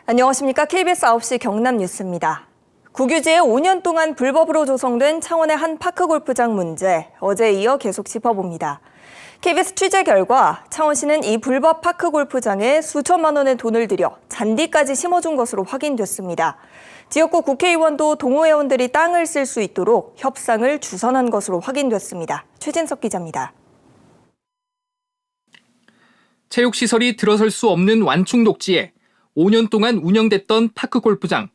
안녕하십니까. KBS 9시 경남 뉴스입니다. 국유지에 5년 동안 불법으로 조성된 창원의 한 파크골프장 문제, 어제에 이어 계속 짚어봅니다. KBS 취재 결과 창원시는 이 불법 파크골프장에 수천만 원의 돈을 들여 잔디까지 심어준 것으로 확인됐습니다. 지역구 국회의원도 동호회원들이 땅을 쓸 수 있도록 협상을 주선한 것으로 확인됐습니다. 최진석 기자입니다. 체육시설이 들어설 수 없는 완충 녹지에 5년 동안 운영됐던 파크골프장.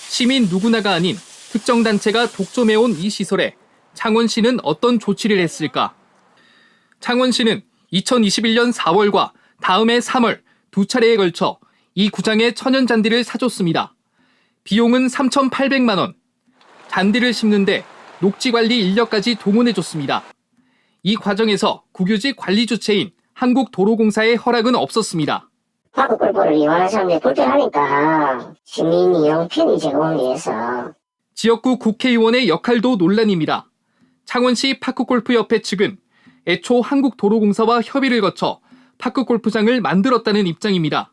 시민 누구나가 아닌 특정 단체가 독점해온 이 시설에 창원시는 어떤 조치를 했을까? 창원시는 2021년 4월과 다음해 3월 두 차례에 걸쳐 이 구장에 천연 잔디를 사줬습니다. 비용은 3,800만 원. 잔디를 심는데 녹지관리 인력까지 동원해줬습니다. 이 과정에서 국유지 관리 주체인 한국도로공사의 허락은 없었습니다. 파크골프를 이용하는 사람들이 불편하니까 시민 이용 편의 제공을 위해서. 지역구 국회의원의 역할도 논란입니다. 창원시 파크골프협회 측은 애초 한국도로공사와 협의를 거쳐 파크골프장을 만들었다는 입장입니다.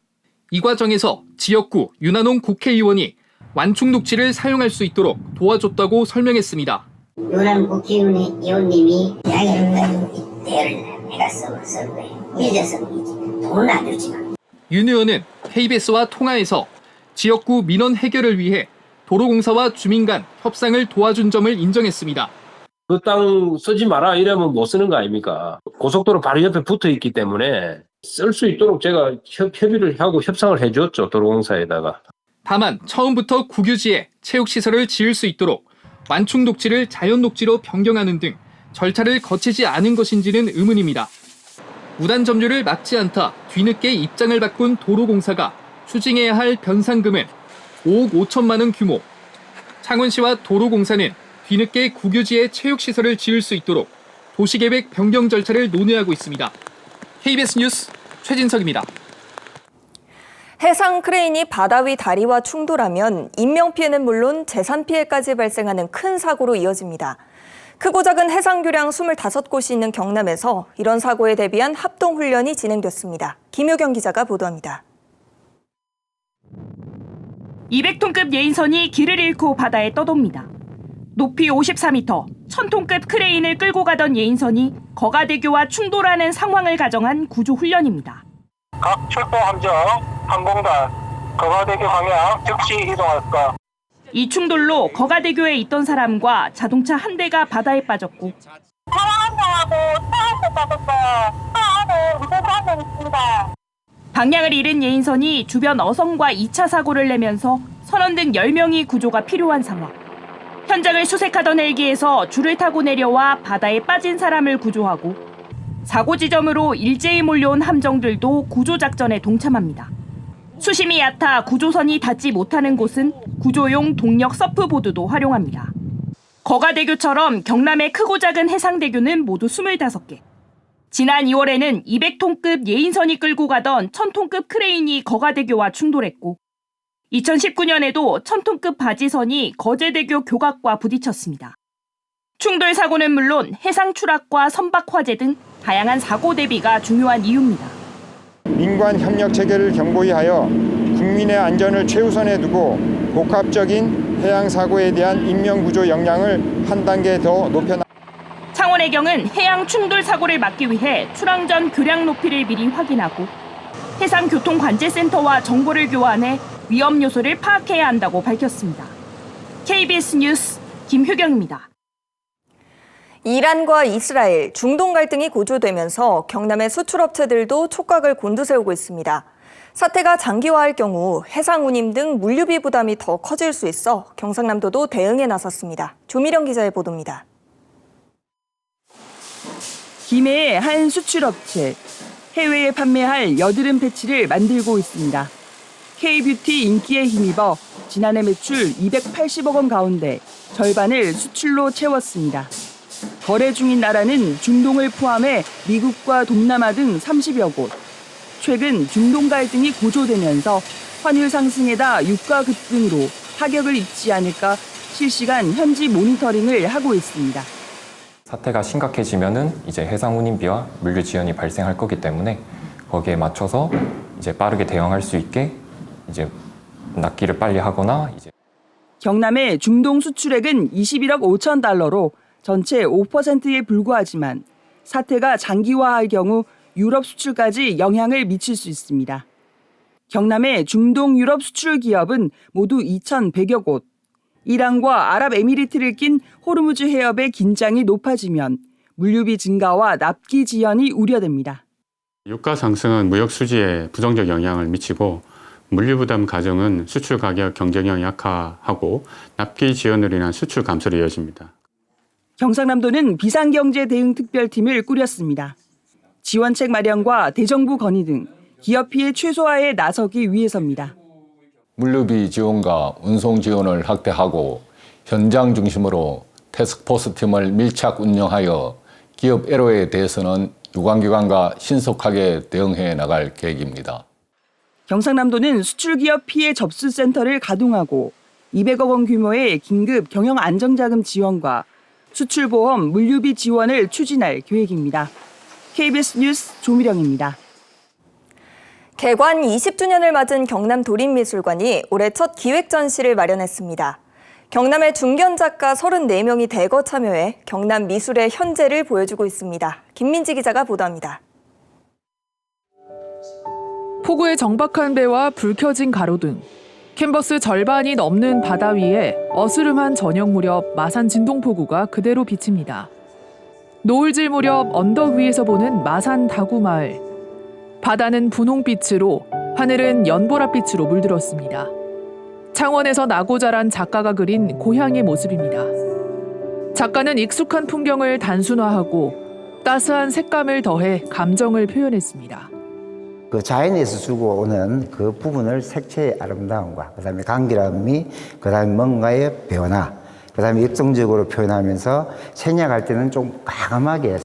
이 과정에서 지역구 윤한홍 국회의원이 완충 녹지를 사용할 수 있도록 도와줬다고 설명했습니다. 윤한홍 국회의원님이 이야기를 대여를 해갔어. 이제서 돈은 안 주지만. 윤 의원은 KBS와 통화에서 지역구 민원 해결을 위해 도로공사와 주민 간 협상을 도와준 점을 인정했습니다. 그 땅 쓰지 마라 이러면 못 쓰는 거 아닙니까? 고속도로 바로 옆에 붙어 있기 때문에 쓸 수 있도록 제가 협의를 하고 협상을 해줬죠, 도로공사에다가. 다만 처음부터 국유지에 체육시설을 지을 수 있도록 완충 녹지를 자연 녹지로 변경하는 등 절차를 거치지 않은 것인지는 의문입니다. 무단 점유를 막지 않다 뒤늦게 입장을 바꾼 도로공사가 추징해야 할 변상금은 5억 5천만 원 규모. 창원시와 도로공사는 뒤늦게 국유지에 체육시설을 지을 수 있도록 도시계획 변경 절차를 논의하고 있습니다. KBS 뉴스 최진석입니다. 해상 크레인이 바다 위 다리와 충돌하면 인명피해는 물론 재산피해까지 발생하는 큰 사고로 이어집니다. 크고 작은 해상교량 25곳이 있는 경남에서 이런 사고에 대비한 합동훈련이 진행됐습니다. 김효경 기자가 보도합니다. 200톤급 예인선이 길을 잃고 바다에 떠돕니다. 높이 54m, 1000톤급 크레인을 끌고 가던 예인선이 거가대교와 충돌하는 상황을 가정한 구조훈련입니다. 각 출동 함정, 항공단, 거가대교 방향 즉시 이동할 것. 이 충돌로 거가대교에 있던 사람과 자동차 한 대가 바다에 빠졌고 사람 한 명하고 차 한 대 빠졌어요. 차 안에 운전자 한 명 있습니다. 방향을 잃은 예인선이 주변 어선과 2차 사고를 내면서 선원 등 10명이 구조가 필요한 상황. 현장을 수색하던 헬기에서 줄을 타고 내려와 바다에 빠진 사람을 구조하고 사고 지점으로 일제히 몰려온 함정들도 구조작전에 동참합니다. 수심이 얕아 구조선이 닿지 못하는 곳은 구조용 동력 서프보드도 활용합니다. 거가대교처럼 경남의 크고 작은 해상대교는 모두 25개. 지난 2월에는 200톤급 예인선이 끌고 가던 1000톤급 크레인이 거가대교와 충돌했고 2019년에도 1000톤급 바지선이 거제대교 교각과 부딪혔습니다. 충돌 사고는 물론 해상 추락과 선박 화재 등 다양한 사고 대비가 중요한 이유입니다. 민관 협력 체계를 견고히 하여 국민의 안전을 최우선에 두고 복합적인 해양 사고에 대한 인명 구조 역량을 한 단계 더 높여. 창원해경은 해양 충돌 사고를 막기 위해 출항 전 교량 높이를 미리 확인하고 해상교통관제센터와 정보를 교환해 위험 요소를 파악해야 한다고 밝혔습니다. KBS 뉴스 김효경입니다. 이란과 이스라엘, 중동 갈등이 고조되면서 경남의 수출업체들도 촉각을 곤두세우고 있습니다. 사태가 장기화할 경우 해상 운임 등 물류비 부담이 더 커질 수 있어 경상남도도 대응에 나섰습니다. 조미령 기자의 보도입니다. 김해의 한 수출업체, 해외에 판매할 여드름 패치를 만들고 있습니다. K뷰티 인기에 힘입어 지난해 매출 280억 원 가운데 절반을 수출로 채웠습니다. 거래 중인 나라는 중동을 포함해 미국과 동남아 등 30여 곳. 최근 중동 갈등이 고조되면서 환율 상승에다 유가 급등으로 타격을 입지 않을까 실시간 현지 모니터링을 하고 있습니다. 사태가 심각해지면은 이제 해상 운임비와 물류 지연이 발생할 거기 때문에 거기에 맞춰서 이제 빠르게 대응할 수 있게 이제 납기를 빨리 하거나 이제 경남의 중동 수출액은 21억 5천 달러로 전체 5%에 불과하지만 사태가 장기화할 경우 유럽 수출까지 영향을 미칠 수 있습니다. 경남의 중동 유럽 수출 기업은 모두 2,100여 곳. 이란과 아랍에미리트를 낀 호르무즈 해협의 긴장이 높아지면 물류비 증가와 납기 지연이 우려됩니다. 유가 상승은 무역 수지에 부정적 영향을 미치고 물류 부담 가정은 수출 가격 경쟁력이 약화하고 납기 지연으로 인한 수출 감소로 이어집니다. 경상남도는 비상경제 대응 특별팀을 꾸렸습니다. 지원책 마련과 대정부 건의 등 기업 피해 최소화에 나서기 위해서입니다. 물류비 지원과 운송 지원을 확대하고 현장 중심으로 태스크포스 팀을 밀착 운영하여 기업 애로에 대해서는 유관기관과 신속하게 대응해 나갈 계획입니다. 경상남도는 수출기업 피해 접수센터를 가동하고 200억 원 규모의 긴급 경영 안정자금 지원과 수출보험 물류비 지원을 추진할 계획입니다. KBS 뉴스 조미령입니다. 개관 20주년을 맞은 경남 도림미술관이 올해 첫 기획전시를 마련했습니다. 경남의 중견 작가 34명이 대거 참여해 경남 미술의 현재를 보여주고 있습니다. 김민지 기자가 보도합니다. 폭우에 정박한 배와 불 켜진 가로등, 캔버스 절반이 넘는 바다 위에 어스름한 저녁 무렵 마산 진동포구가 그대로 비칩니다. 노을질 무렵 언덕 위에서 보는 마산 다구마을. 바다는 분홍빛으로, 하늘은 연보랏빛으로 물들었습니다. 창원에서 나고 자란 작가가 그린 고향의 모습입니다. 작가는 익숙한 풍경을 단순화하고 따스한 색감을 더해 감정을 표현했습니다. 그 자연에서 주고 오는 그 부분을 색채의 아름다움과 그다음에 감기람이 그다음에 뭔가의 변화 그다음에 입성적으로 표현하면서 생략할 때는 좀 과감하게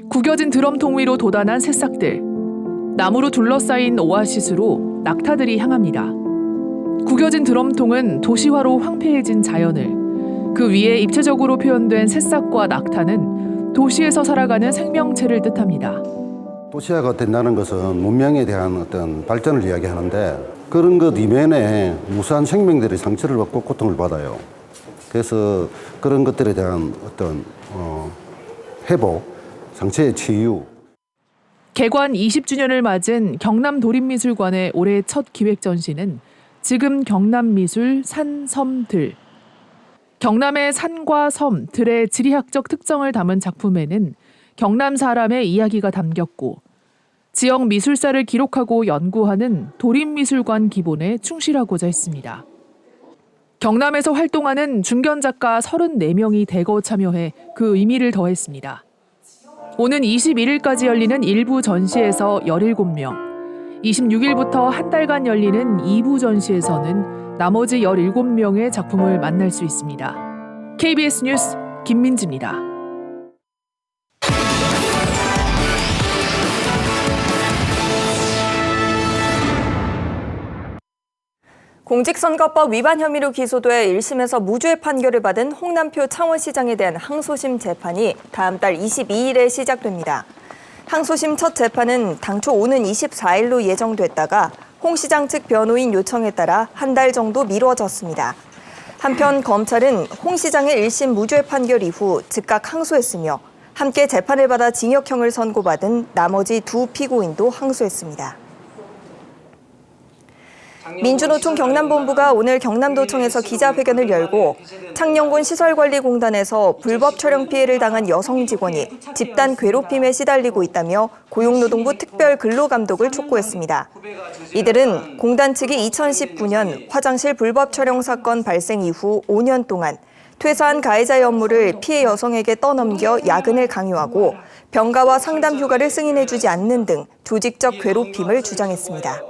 구겨진 드럼통 위로 돋아난 새싹들. 나무로 둘러싸인 오아시스로 낙타들이 향합니다. 구겨진 드럼통은 도시화로 황폐해진 자연을, 그 위에 입체적으로 표현된 새싹과 낙타는 도시에서 살아가는 생명체를 뜻합니다. 도시화가 된다는 것은 문명에 대한 어떤 발전을 이야기하는데 그런 것 이면에 무수한 생명들이 상처를 받고 고통을 받아요. 그래서 그런 것들에 대한 어떤 회복, 상처의 치유. 개관 20주년을 맞은 경남 도림미술관의 올해 첫 기획 전시는 지금 경남미술 산, 섬, 들. 경남의 산과 섬, 들의 지리학적 특성을 담은 작품에는 경남 사람의 이야기가 담겼고 지역 미술사를 기록하고 연구하는 도림미술관 기본에 충실하고자 했습니다. 경남에서 활동하는 중견 작가 34명이 대거 참여해 그 의미를 더했습니다. 오는 21일까지 열리는 일부 전시에서 17명, 26일부터 한 달간 열리는 2부 전시에서는 나머지 17명의 작품을 만날 수 있습니다. KBS 뉴스 김민지입니다. 공직선거법 위반 혐의로 기소돼 1심에서 무죄 판결을 받은 홍남표 창원시장에 대한 항소심 재판이 다음 달 22일에 시작됩니다. 항소심 첫 재판은 당초 오는 24일로 예정됐다가 홍 시장 측 변호인 요청에 따라 한 달 정도 미뤄졌습니다. 한편 검찰은 홍 시장의 1심 무죄 판결 이후 즉각 항소했으며 함께 재판을 받아 징역형을 선고받은 나머지 두 피고인도 항소했습니다. 민주노총 경남본부가 오늘 경남도청에서 기자회견을 열고 창녕군 시설관리공단에서 불법 촬영 피해를 당한 여성 직원이 집단 괴롭힘에 시달리고 있다며 고용노동부 특별근로감독을 촉구했습니다. 이들은 공단 측이 2019년 화장실 불법 촬영 사건 발생 이후 5년 동안 퇴사한 가해자의 업무를 피해 여성에게 떠넘겨 야근을 강요하고 병가와 상담 휴가를 승인해주지 않는 등 조직적 괴롭힘을 주장했습니다.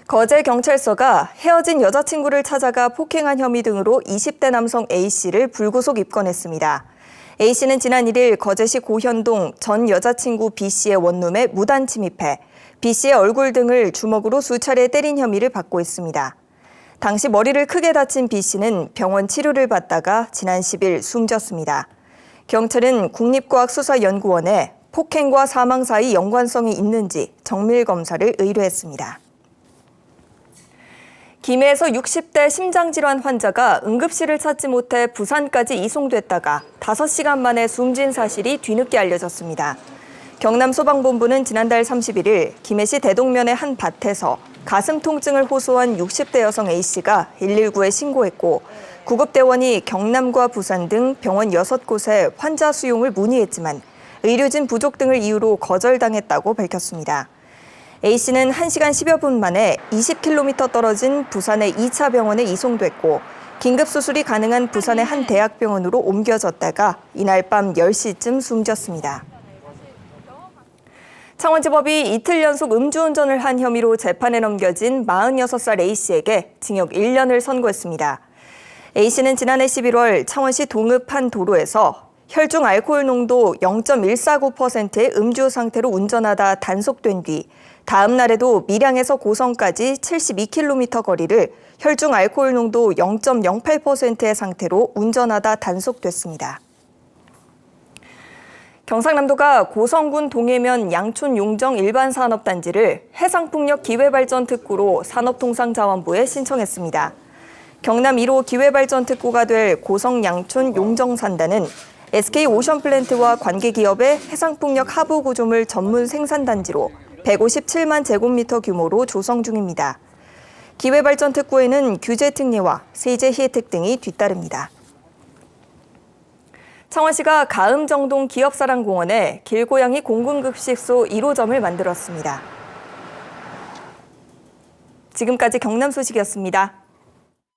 거제경찰서가 헤어진 여자친구를 찾아가 폭행한 혐의 등으로 20대 남성 A씨를 불구속 입건했습니다. A씨는 지난 1일 거제시 고현동 전 여자친구 B씨의 원룸에 무단 침입해 B씨의 얼굴 등을 주먹으로 수차례 때린 혐의를 받고 있습니다. 당시 머리를 크게 다친 B씨는 병원 치료를 받다가 지난 10일 숨졌습니다. 경찰은 국립과학수사연구원에 폭행과 사망 사이 연관성이 있는지 정밀 검사를 의뢰했습니다. 김해에서 60대 심장질환 환자가 응급실을 찾지 못해 부산까지 이송됐다가 5시간 만에 숨진 사실이 뒤늦게 알려졌습니다. 경남소방본부는 지난달 31일 김해시 대동면의 한 밭에서 가슴 통증을 호소한 60대 여성 A씨가 119에 신고했고 구급대원이 경남과 부산 등 병원 6곳에 환자 수용을 문의했지만 의료진 부족 등을 이유로 거절당했다고 밝혔습니다. A씨는 1시간 10여 분 만에 20km 떨어진 부산의 2차 병원에 이송됐고 긴급 수술이 가능한 부산의 한 대학병원으로 옮겨졌다가 이날 밤 10시쯤 숨졌습니다. 창원지법이 이틀 연속 음주운전을 한 혐의로 재판에 넘겨진 46살 A씨에게 징역 1년을 선고했습니다. A씨는 지난해 11월 창원시 동읍 한 도로에서 혈중 알코올 농도 0.149%의 음주 상태로 운전하다 단속된 뒤 다음 날에도 밀양에서 고성까지 72km 거리를 혈중 알코올 농도 0.08%의 상태로 운전하다 단속됐습니다. 경상남도가 고성군 동해면 양촌 용정 일반산업단지를 해상풍력 기회발전특구로 산업통상자원부에 신청했습니다. 경남 1호 기회발전특구가 될 고성 양촌 용정산단은 SK오션플랜트와 관계기업의 해상풍력 하부 구조물 전문 생산단지로 157만 제곱미터 규모로 조성 중입니다. 기회발전특구에는 규제 특례와 세제 혜택 등이 뒤따릅니다. 창원시가 가음정동 기업사랑공원에 길고양이 공군급식소 1호점을 만들었습니다. 지금까지 경남 소식이었습니다.